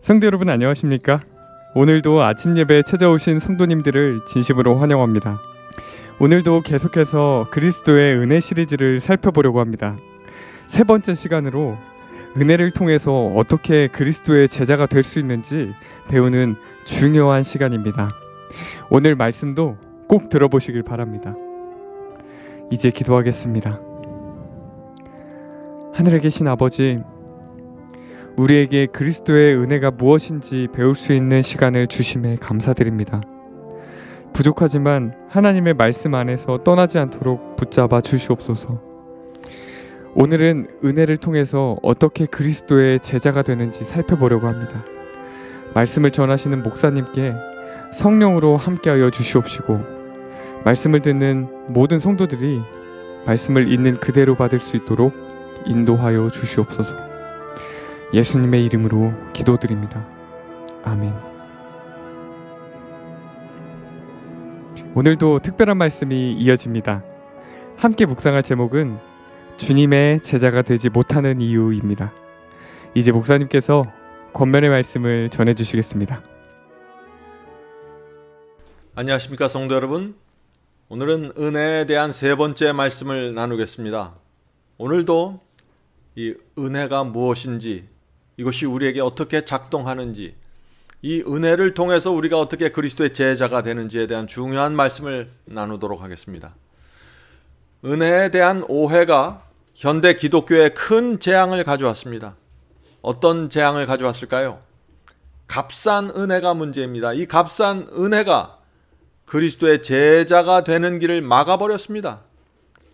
성도 여러분 안녕하십니까? 오늘도 아침 예배에 찾아오신 성도님들을 진심으로 환영합니다. 오늘도 계속해서 그리스도의 은혜 시리즈를 살펴보려고 합니다. 세 번째 시간으로 은혜를 통해서 어떻게 그리스도의 제자가 될 수 있는지 배우는 중요한 시간입니다. 오늘 말씀도 꼭 들어보시길 바랍니다. 이제 기도하겠습니다. 하늘에 계신 아버지, 우리에게 그리스도의 은혜가 무엇인지 배울 수 있는 시간을 주심에 감사드립니다. 부족하지만 하나님의 말씀 안에서 떠나지 않도록 붙잡아 주시옵소서. 오늘은 은혜를 통해서 어떻게 그리스도의 제자가 되는지 살펴보려고 합니다. 말씀을 전하시는 목사님께 성령으로 함께하여 주시옵시고, 말씀을 듣는 모든 성도들이 말씀을 있는 그대로 받을 수 있도록 인도하여 주시옵소서. 예수님의 이름으로 기도드립니다. 아멘. 오늘도 특별한 말씀이 이어집니다. 함께 묵상할 제목은 주님의 제자가 되지 못하는 이유입니다. 이제 목사님께서 권면의 말씀을 전해주시겠습니다. 안녕하십니까 성도 여러분. 오늘은 은혜에 대한 세 번째 말씀을 나누겠습니다. 오늘도 이 은혜가 무엇인지, 이것이 우리에게 어떻게 작동하는지, 이 은혜를 통해서 우리가 어떻게 그리스도의 제자가 되는지에 대한 중요한 말씀을 나누도록 하겠습니다. 은혜에 대한 오해가 현대 기독교에 큰 재앙을 가져왔습니다. 어떤 재앙을 가져왔을까요? 값싼 은혜가 문제입니다. 이 값싼 은혜가 그리스도의 제자가 되는 길을 막아버렸습니다.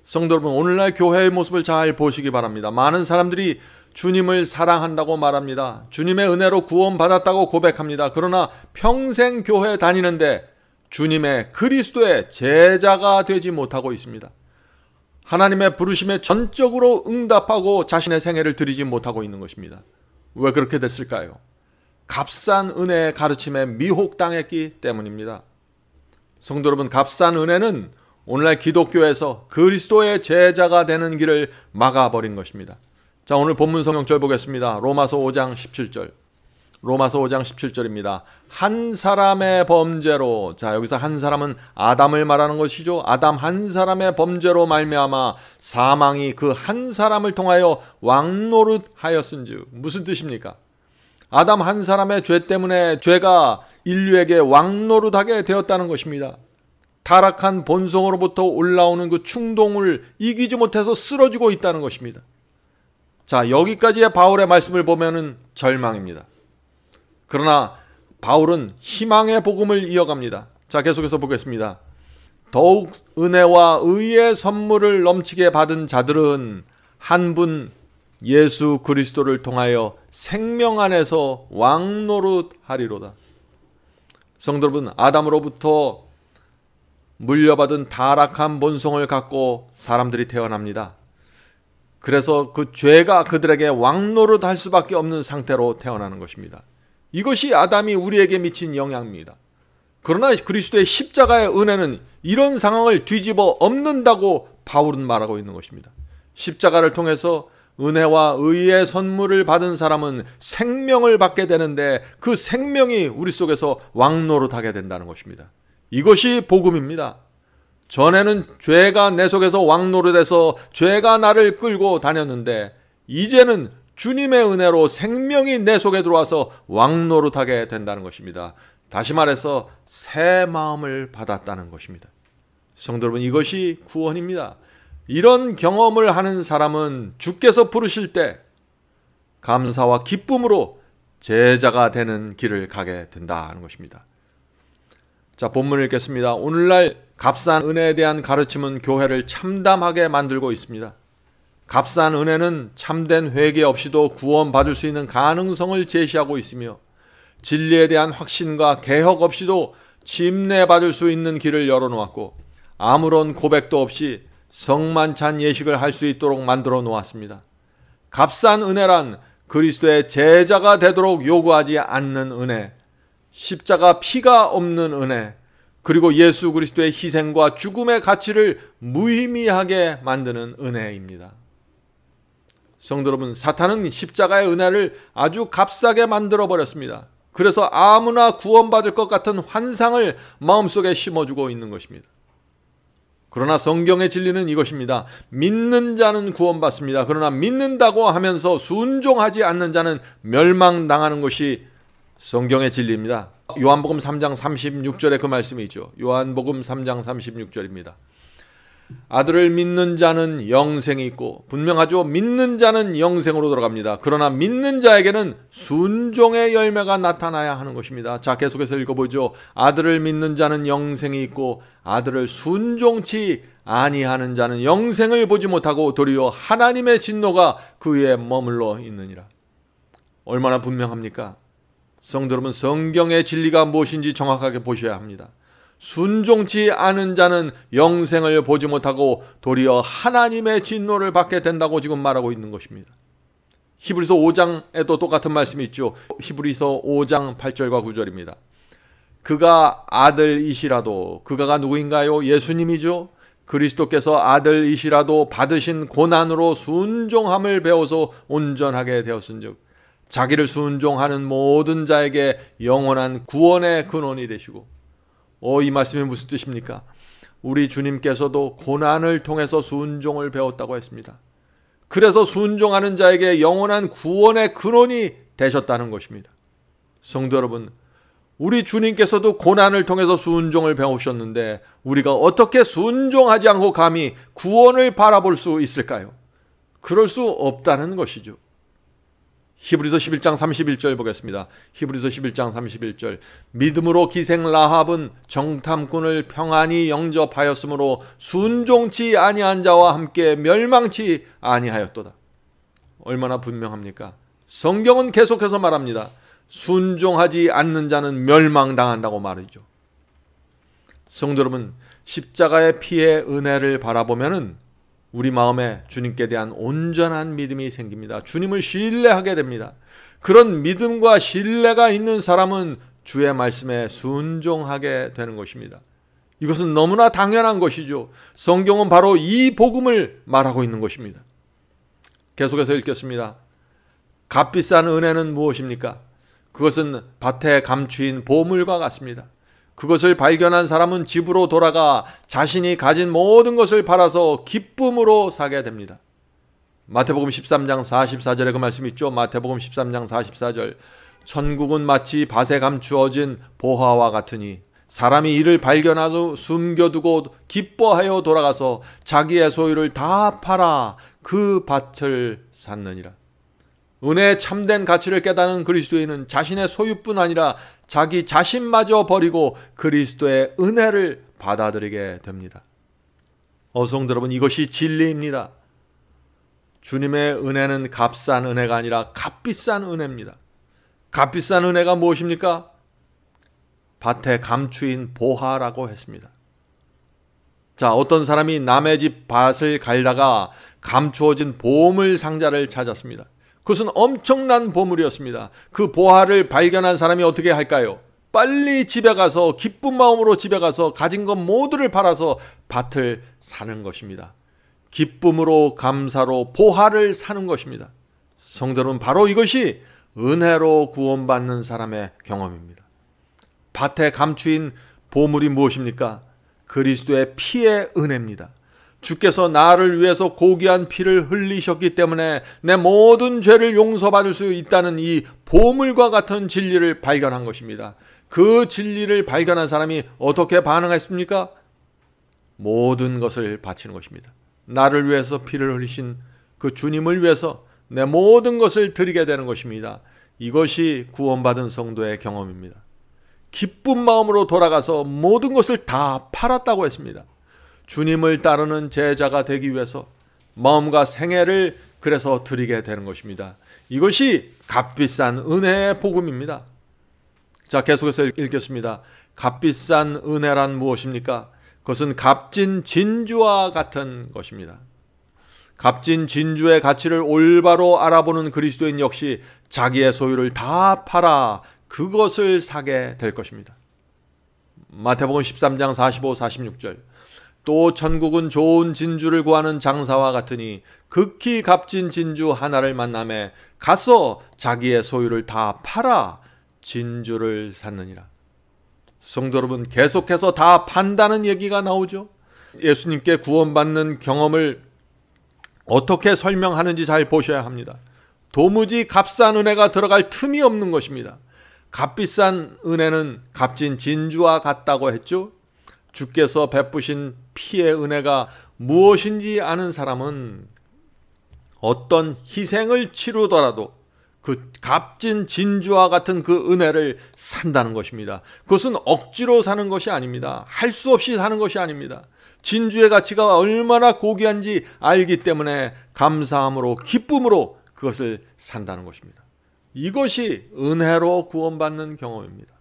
성도 여러분, 오늘날 교회의 모습을 잘 보시기 바랍니다. 많은 사람들이 주님을 사랑한다고 말합니다. 주님의 은혜로 구원받았다고 고백합니다. 그러나 평생 교회 다니는데 주님의 그리스도의 제자가 되지 못하고 있습니다. 하나님의 부르심에 전적으로 응답하고 자신의 생애를 드리지 못하고 있는 것입니다. 왜 그렇게 됐을까요? 값싼 은혜의 가르침에 미혹당했기 때문입니다. 성도 여러분, 값싼 은혜는 오늘날 기독교에서 그리스도의 제자가 되는 길을 막아버린 것입니다. 자, 오늘 본문 성경절 보겠습니다. 로마서 5장 17절. 로마서 5장 17절입니다. 한 사람의 범죄로, 자, 여기서 한 사람은 아담을 말하는 것이죠. 아담 한 사람의 범죄로 말미암아 사망이 그 한 사람을 통하여 왕노릇하였은즉. 무슨 뜻입니까? 아담 한 사람의 죄 때문에 죄가 인류에게 왕노릇하게 되었다는 것입니다. 타락한 본성으로부터 올라오는 그 충동을 이기지 못해서 쓰러지고 있다는 것입니다. 자, 여기까지의 바울의 말씀을 보면은 절망입니다. 그러나 바울은 희망의 복음을 이어갑니다. 자, 계속해서 보겠습니다. 더욱 은혜와 의의 선물을 넘치게 받은 자들은 한 분 예수 그리스도를 통하여 생명 안에서 왕노릇하리로다. 성도 여러분, 아담으로부터 물려받은 타락한 본성을 갖고 사람들이 태어납니다. 그래서 그 죄가 그들에게 왕노릇할 수밖에 없는 상태로 태어나는 것입니다. 이것이 아담이 우리에게 미친 영향입니다. 그러나 그리스도의 십자가의 은혜는 이런 상황을 뒤집어 엎는다고 바울은 말하고 있는 것입니다. 십자가를 통해서 은혜와 의의 선물을 받은 사람은 생명을 받게 되는데 그 생명이 우리 속에서 왕노릇하게 된다는 것입니다. 이것이 복음입니다. 전에는 죄가 내 속에서 왕노릇해서 죄가 나를 끌고 다녔는데 이제는 주님의 은혜로 생명이 내 속에 들어와서 왕노릇하게 된다는 것입니다. 다시 말해서 새 마음을 받았다는 것입니다. 성도 여러분, 이것이 구원입니다. 이런 경험을 하는 사람은 주께서 부르실 때 감사와 기쁨으로 제자가 되는 길을 가게 된다는 것입니다. 자, 본문을 읽겠습니다. 오늘날 값싼 은혜에 대한 가르침은 교회를 참담하게 만들고 있습니다. 값싼 은혜는 참된 회개 없이도 구원받을 수 있는 가능성을 제시하고 있으며 진리에 대한 확신과 개혁 없이도 침례받을 수 있는 길을 열어놓았고 아무런 고백도 없이 성만찬 예식을 할 수 있도록 만들어 놓았습니다. 값싼 은혜란 그리스도의 제자가 되도록 요구하지 않는 은혜, 십자가 피가 없는 은혜, 그리고 예수 그리스도의 희생과 죽음의 가치를 무의미하게 만드는 은혜입니다. 성도 여러분, 사탄은 십자가의 은혜를 아주 값싸게 만들어 버렸습니다. 그래서 아무나 구원받을 것 같은 환상을 마음속에 심어주고 있는 것입니다. 그러나 성경의 진리는 이것입니다. 믿는 자는 구원받습니다. 그러나 믿는다고 하면서 순종하지 않는 자는 멸망당하는 것이 성경의 진리입니다. 요한복음 3장 36절에 그 말씀이 있죠. 요한복음 3장 36절입니다. 아들을 믿는 자는 영생이 있고, 분명하죠. 믿는 자는 영생으로 들어갑니다. 그러나 믿는 자에게는 순종의 열매가 나타나야 하는 것입니다. 자, 계속해서 읽어보죠. 아들을 믿는 자는 영생이 있고 아들을 순종치 아니하는 자는 영생을 보지 못하고 도리어 하나님의 진노가 그 위에 머물러 있느니라. 얼마나 분명합니까? 성도 여러분, 성경의 진리가 무엇인지 정확하게 보셔야 합니다. 순종치 않은 자는 영생을 보지 못하고 도리어 하나님의 진노를 받게 된다고 지금 말하고 있는 것입니다. 히브리서 5장에도 똑같은 말씀이 있죠. 히브리서 5장 8절과 9절입니다. 그가 아들이시라도, 그가가 누구인가요? 예수님이죠. 그리스도께서 아들이시라도 받으신 고난으로 순종함을 배워서 온전하게 되었은즉 자기를 순종하는 모든 자에게 영원한 구원의 근원이 되시고, 이 말씀이 무슨 뜻입니까? 우리 주님께서도 고난을 통해서 순종을 배웠다고 했습니다. 그래서 순종하는 자에게 영원한 구원의 근원이 되셨다는 것입니다. 성도 여러분, 우리 주님께서도 고난을 통해서 순종을 배우셨는데 우리가 어떻게 순종하지 않고 감히 구원을 바라볼 수 있을까요? 그럴 수 없다는 것이죠. 히브리서 11장 31절 보겠습니다. 히브리서 11장 31절. 믿음으로 기생 라합은 정탐꾼을 평안히 영접하였으므로 순종치 아니한 자와 함께 멸망치 아니하였도다. 얼마나 분명합니까? 성경은 계속해서 말합니다. 순종하지 않는 자는 멸망당한다고 말이죠. 성도 여러분, 십자가의 피의 은혜를 바라보면은 우리 마음에 주님께 대한 온전한 믿음이 생깁니다. 주님을 신뢰하게 됩니다. 그런 믿음과 신뢰가 있는 사람은 주의 말씀에 순종하게 되는 것입니다. 이것은 너무나 당연한 것이죠. 성경은 바로 이 복음을 말하고 있는 것입니다. 계속해서 읽겠습니다. 값비싼 은혜는 무엇입니까? 그것은 밭에 감추인 보물과 같습니다. 그것을 발견한 사람은 집으로 돌아가 자신이 가진 모든 것을 팔아서 기쁨으로 사게 됩니다. 마태복음 13장 44절에 그 말씀이 있죠. 마태복음 13장 44절. 천국은 마치 밭에 감추어진 보화와 같으니 사람이 이를 발견하고 숨겨두고 기뻐하여 돌아가서 자기의 소유를 다 팔아 그 밭을 샀느니라. 은혜의 참된 가치를 깨닫는 그리스도인은 자신의 소유뿐 아니라 자기 자신마저 버리고 그리스도의 은혜를 받아들이게 됩니다. 성도 여러분, 이것이 진리입니다. 주님의 은혜는 값싼 은혜가 아니라 값비싼 은혜입니다. 값비싼 은혜가 무엇입니까? 밭에 감추인 보화라고 했습니다. 자, 어떤 사람이 남의 집 밭을 갈다가 감추어진 보물 상자를 찾았습니다. 그것은 엄청난 보물이었습니다. 그 보화를 발견한 사람이 어떻게 할까요? 빨리 집에 가서 기쁜 마음으로 집에 가서 가진 것 모두를 팔아서 밭을 사는 것입니다. 기쁨으로 감사로 보화를 사는 것입니다. 성도는 바로 이것이 은혜로 구원받는 사람의 경험입니다. 밭에 감추인 보물이 무엇입니까? 그리스도의 피의 은혜입니다. 주께서 나를 위해서 고귀한 피를 흘리셨기 때문에 내 모든 죄를 용서받을 수 있다는 이 보물과 같은 진리를 발견한 것입니다. 그 진리를 발견한 사람이 어떻게 반응했습니까? 모든 것을 바치는 것입니다. 나를 위해서 피를 흘리신 그 주님을 위해서 내 모든 것을 드리게 되는 것입니다. 이것이 구원받은 성도의 경험입니다. 기쁜 마음으로 돌아가서 모든 것을 다 팔았다고 했습니다. 주님을 따르는 제자가 되기 위해서 마음과 생애를 그래서 드리게 되는 것입니다. 이것이 값비싼 은혜의 복음입니다. 자, 계속해서 읽겠습니다. 값비싼 은혜란 무엇입니까? 그것은 값진 진주와 같은 것입니다. 값진 진주의 가치를 올바로 알아보는 그리스도인 역시 자기의 소유를 다 팔아 그것을 사게 될 것입니다. 마태복음 13장 45, 46절. 또 천국은 좋은 진주를 구하는 장사와 같으니 극히 값진 진주 하나를 만나매 가서 자기의 소유를 다 팔아 진주를 샀느니라. 성도 여러분, 계속해서 다 판다는 얘기가 나오죠. 예수님께 구원받는 경험을 어떻게 설명하는지 잘 보셔야 합니다. 도무지 값싼 은혜가 들어갈 틈이 없는 것입니다. 값비싼 은혜는 값진 진주와 같다고 했죠. 주께서 베푸신 피의 은혜가 무엇인지 아는 사람은 어떤 희생을 치르더라도 그 값진 진주와 같은 그 은혜를 산다는 것입니다. 그것은 억지로 사는 것이 아닙니다. 할 수 없이 사는 것이 아닙니다. 진주의 가치가 얼마나 고귀한지 알기 때문에 감사함으로 기쁨으로 그것을 산다는 것입니다. 이것이 은혜로 구원받는 경험입니다.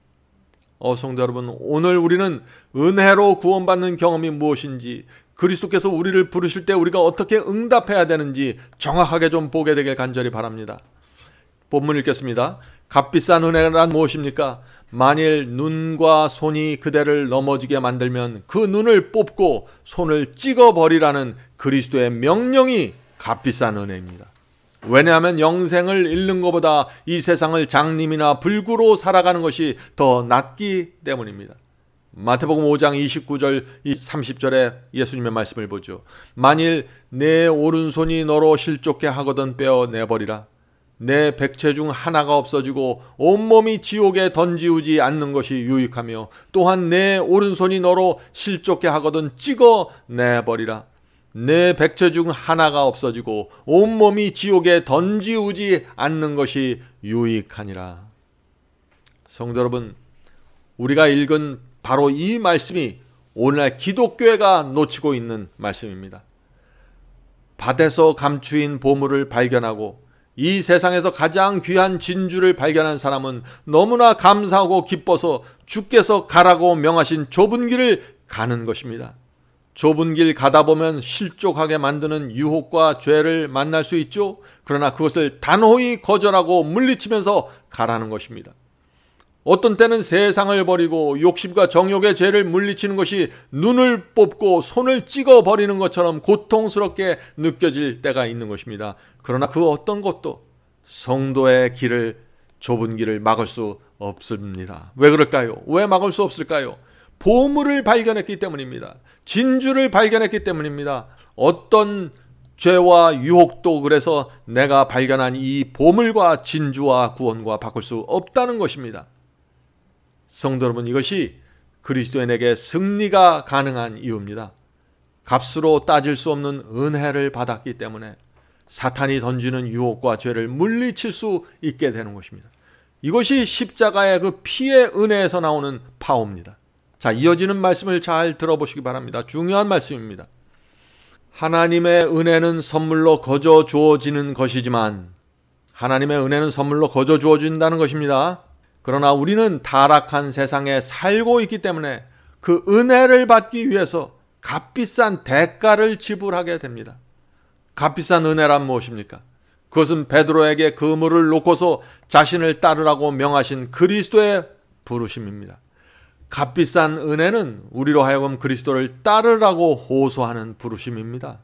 성도 여러분, 오늘 우리는 은혜로 구원받는 경험이 무엇인지, 그리스도께서 우리를 부르실 때 우리가 어떻게 응답해야 되는지 정확하게 좀 보게 되길 간절히 바랍니다. 본문 읽겠습니다. 값비싼 은혜란 무엇입니까? 만일 눈과 손이 그대를 넘어지게 만들면 그 눈을 뽑고 손을 찍어버리라는 그리스도의 명령이 값비싼 은혜입니다. 왜냐하면 영생을 잃는 것보다 이 세상을 장님이나 불구로 살아가는 것이 더 낫기 때문입니다. 마태복음 5장 29절 30절에 예수님의 말씀을 보죠. 만일 내 오른손이 너로 실족해 하거든 빼어내버리라. 내 백체 중 하나가 없어지고 온몸이 지옥에 던지우지 않는 것이 유익하며 또한 내 오른손이 너로 실족해 하거든 찍어내버리라. 내 백체 중 하나가 없어지고 온몸이 지옥에 던지우지 않는 것이 유익하니라. 성도 여러분, 우리가 읽은 바로 이 말씀이 오늘날 기독교회가 놓치고 있는 말씀입니다. 밭에서 감추인 보물을 발견하고 이 세상에서 가장 귀한 진주를 발견한 사람은 너무나 감사하고 기뻐서 주께서 가라고 명하신 좁은 길을 가는 것입니다. 좁은 길 가다 보면 실족하게 만드는 유혹과 죄를 만날 수 있죠. 그러나 그것을 단호히 거절하고 물리치면서 가라는 것입니다. 어떤 때는 세상을 버리고 욕심과 정욕의 죄를 물리치는 것이 눈을 뽑고 손을 찍어버리는 것처럼 고통스럽게 느껴질 때가 있는 것입니다. 그러나 그 어떤 것도 성도의 길을, 좁은 길을 막을 수 없습니다. 왜 그럴까요? 왜 막을 수 없을까요? 보물을 발견했기 때문입니다. 진주를 발견했기 때문입니다. 어떤 죄와 유혹도 그래서 내가 발견한 이 보물과 진주와 구원과 바꿀 수 없다는 것입니다. 성도 여러분, 이것이 그리스도인에게 승리가 가능한 이유입니다. 값으로 따질 수 없는 은혜를 받았기 때문에 사탄이 던지는 유혹과 죄를 물리칠 수 있게 되는 것입니다. 이것이 십자가의 그 피의 은혜에서 나오는 파워입니다. 자, 이어지는 말씀을 잘 들어보시기 바랍니다. 중요한 말씀입니다. 하나님의 은혜는 선물로 거저 주어지는 것이지만, 하나님의 은혜는 선물로 거저 주어진다는 것입니다. 그러나 우리는 타락한 세상에 살고 있기 때문에 그 은혜를 받기 위해서 값비싼 대가를 지불하게 됩니다. 값비싼 은혜란 무엇입니까? 그것은 베드로에게 그물을 놓고서 자신을 따르라고 명하신 그리스도의 부르심입니다. 값비싼 은혜는 우리로 하여금 그리스도를 따르라고 호소하는 부르심입니다.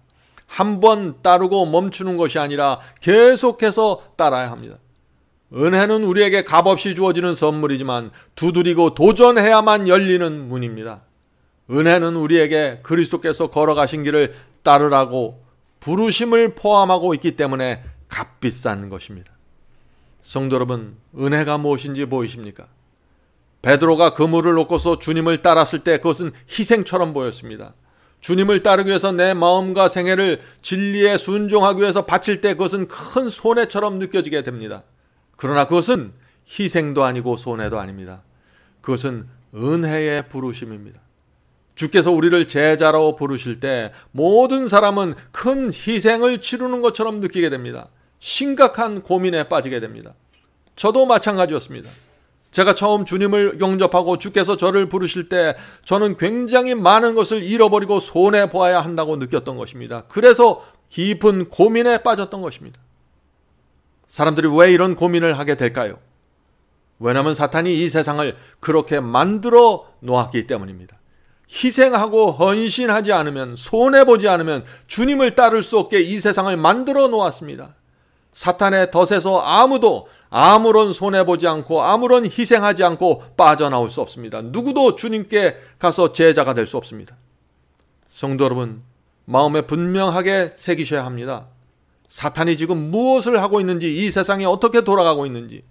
한 번 따르고 멈추는 것이 아니라 계속해서 따라야 합니다. 은혜는 우리에게 값없이 주어지는 선물이지만 두드리고 도전해야만 열리는 문입니다. 은혜는 우리에게 그리스도께서 걸어가신 길을 따르라고 부르심을 포함하고 있기 때문에 값비싼 것입니다. 성도 여러분, 은혜가 무엇인지 보이십니까? 베드로가 그물을 놓고서 주님을 따랐을 때 그것은 희생처럼 보였습니다. 주님을 따르기 위해서 내 마음과 생애를 진리에 순종하기 위해서 바칠 때 그것은 큰 손해처럼 느껴지게 됩니다. 그러나 그것은 희생도 아니고 손해도 아닙니다. 그것은 은혜의 부르심입니다. 주께서 우리를 제자로 부르실 때 모든 사람은 큰 희생을 치르는 것처럼 느끼게 됩니다. 심각한 고민에 빠지게 됩니다. 저도 마찬가지였습니다. 제가 처음 주님을 영접하고 주께서 저를 부르실 때 저는 굉장히 많은 것을 잃어버리고 손해보아야 한다고 느꼈던 것입니다. 그래서 깊은 고민에 빠졌던 것입니다. 사람들이 왜 이런 고민을 하게 될까요? 왜냐하면 사탄이 이 세상을 그렇게 만들어 놓았기 때문입니다. 희생하고 헌신하지 않으면, 손해보지 않으면 주님을 따를 수 없게 이 세상을 만들어 놓았습니다. 사탄의 덫에서 아무도 아무런 손해보지 않고 아무런 희생하지 않고 빠져나올 수 없습니다. 누구도 주님께 가서 제자가 될 수 없습니다. 성도 여러분, 마음에 분명하게 새기셔야 합니다. 사탄이 지금 무엇을 하고 있는지, 이 세상이 어떻게 돌아가고 있는지,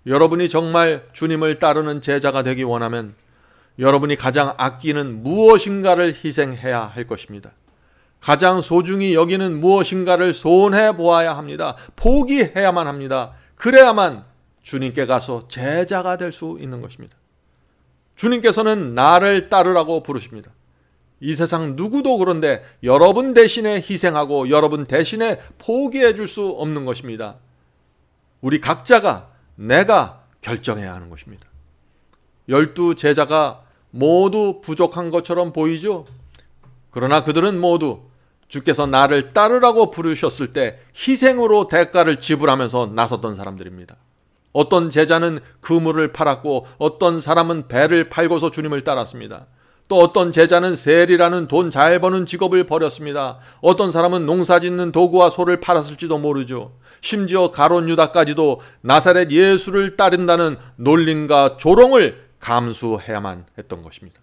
여러분이 정말 주님을 따르는 제자가 되기 원하면 여러분이 가장 아끼는 무엇인가를 희생해야 할 것입니다. 가장 소중히 여기는 무엇인가를 손해 보아야 합니다. 포기해야만 합니다. 그래야만 주님께 가서 제자가 될 수 있는 것입니다. 주님께서는 나를 따르라고 부르십니다. 이 세상 누구도 그런데 여러분 대신에 희생하고 여러분 대신에 포기해 줄 수 없는 것입니다. 우리 각자가, 내가 결정해야 하는 것입니다. 12 제자가 모두 부족한 것처럼 보이죠? 그러나 그들은 모두 주께서 나를 따르라고 부르셨을 때 희생으로 대가를 지불하면서 나섰던 사람들입니다. 어떤 제자는 그물을 팔았고 어떤 사람은 배를 팔고서 주님을 따랐습니다. 또 어떤 제자는 세리라는 돈 잘 버는 직업을 버렸습니다. 어떤 사람은 농사짓는 도구와 소를 팔았을지도 모르죠. 심지어 가룟 유다까지도 나사렛 예수를 따른다는 놀림과 조롱을 감수해야만 했던 것입니다.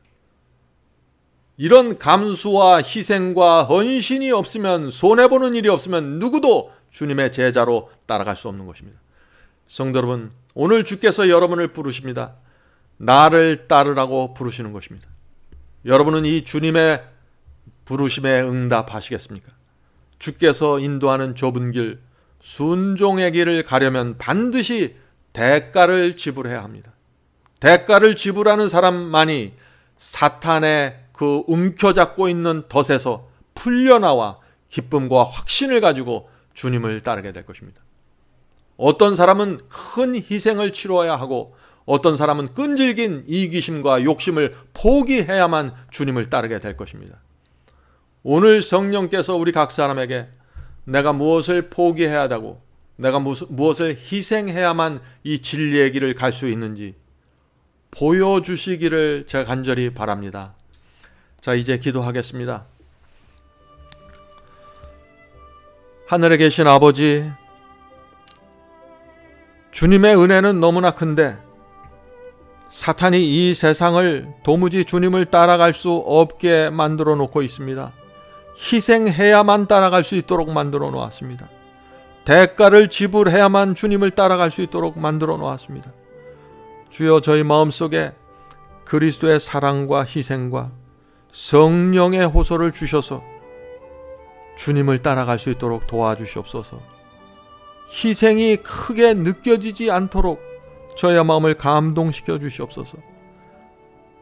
이런 감수와 희생과 헌신이 없으면, 손해보는 일이 없으면 누구도 주님의 제자로 따라갈 수 없는 것입니다. 성도 여러분, 오늘 주께서 여러분을 부르십니다. 나를 따르라고 부르시는 것입니다. 여러분은 이 주님의 부르심에 응답하시겠습니까? 주께서 인도하는 좁은 길, 순종의 길을 가려면 반드시 대가를 지불해야 합니다. 대가를 지불하는 사람만이 사탄의 그 움켜잡고 있는 덫에서 풀려나와 기쁨과 확신을 가지고 주님을 따르게 될 것입니다. 어떤 사람은 큰 희생을 치러야 하고 어떤 사람은 끈질긴 이기심과 욕심을 포기해야만 주님을 따르게 될 것입니다. 오늘 성령께서 우리 각 사람에게 내가 무엇을 포기해야 하고 내가 무엇을 희생해야만 이 진리의 길을 갈 수 있는지 보여주시기를 제가 간절히 바랍니다. 자, 이제 기도하겠습니다. 하늘에 계신 아버지, 주님의 은혜는 너무나 큰데 사탄이 이 세상을 도무지 주님을 따라갈 수 없게 만들어 놓고 있습니다. 희생해야만 따라갈 수 있도록 만들어 놓았습니다. 대가를 지불해야만 주님을 따라갈 수 있도록 만들어 놓았습니다. 주여, 저희 마음속에 그리스도의 사랑과 희생과 성령의 호소를 주셔서 주님을 따라갈 수 있도록 도와주시옵소서. 희생이 크게 느껴지지 않도록 저의 마음을 감동시켜 주시옵소서.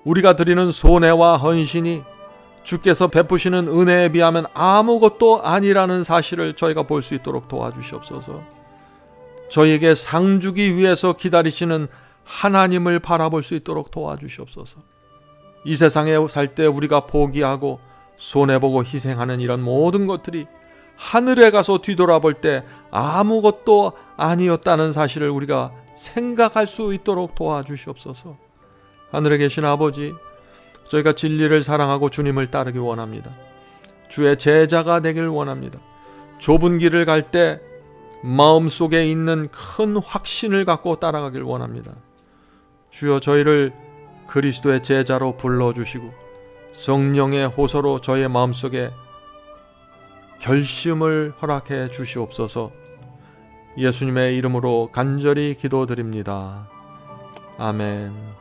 우리가 드리는 손해와 헌신이 주께서 베푸시는 은혜에 비하면 아무것도 아니라는 사실을 저희가 볼 수 있도록 도와주시옵소서. 저희에게 상 주기 위해서 기다리시는 하나님을 바라볼 수 있도록 도와주시옵소서. 이 세상에 살 때 우리가 포기하고 손해보고 희생하는 이런 모든 것들이 하늘에 가서 뒤돌아볼 때 아무것도 아니었다는 사실을 우리가 생각할 수 있도록 도와주시옵소서. 하늘에 계신 아버지, 저희가 진리를 사랑하고 주님을 따르기 원합니다. 주의 제자가 되길 원합니다. 좁은 길을 갈 때 마음속에 있는 큰 확신을 갖고 따라가길 원합니다. 주여, 저희를 그리스도의 제자로 불러주시고 성령의 호소로 저희의 마음속에 결심을 허락해 주시옵소서. 예수님의 이름으로 간절히 기도드립니다. 아멘.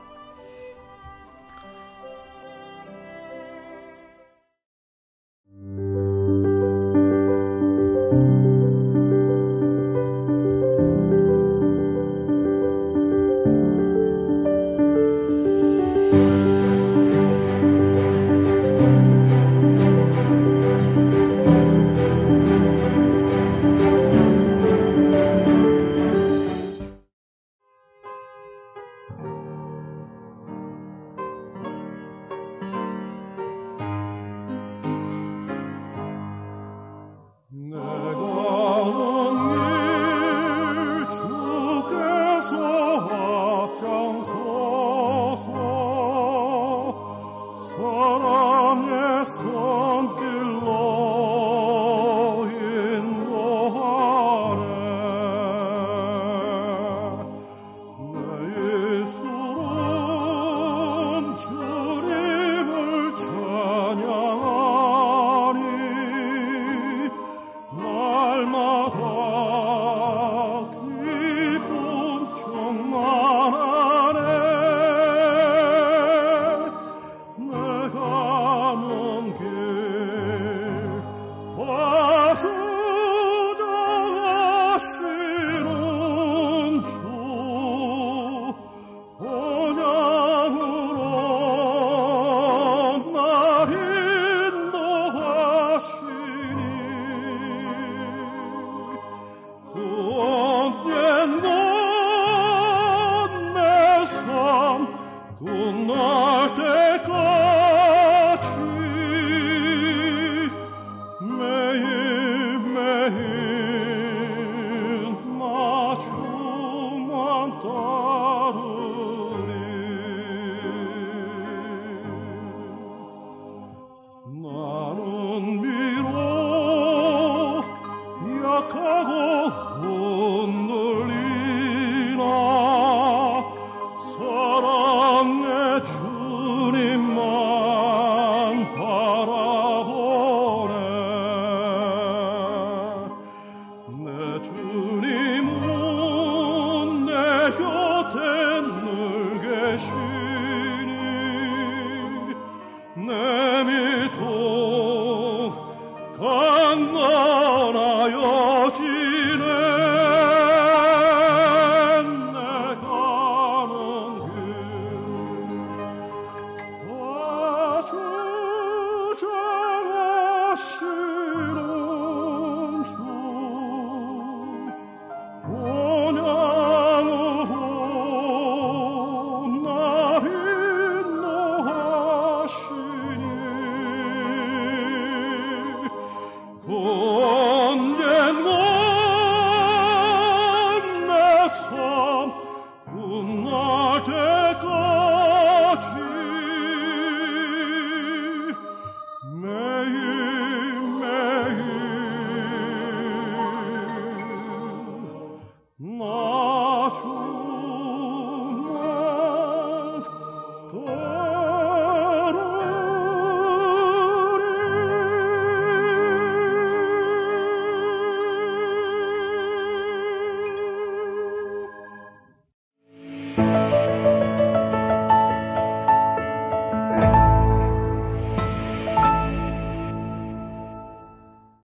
con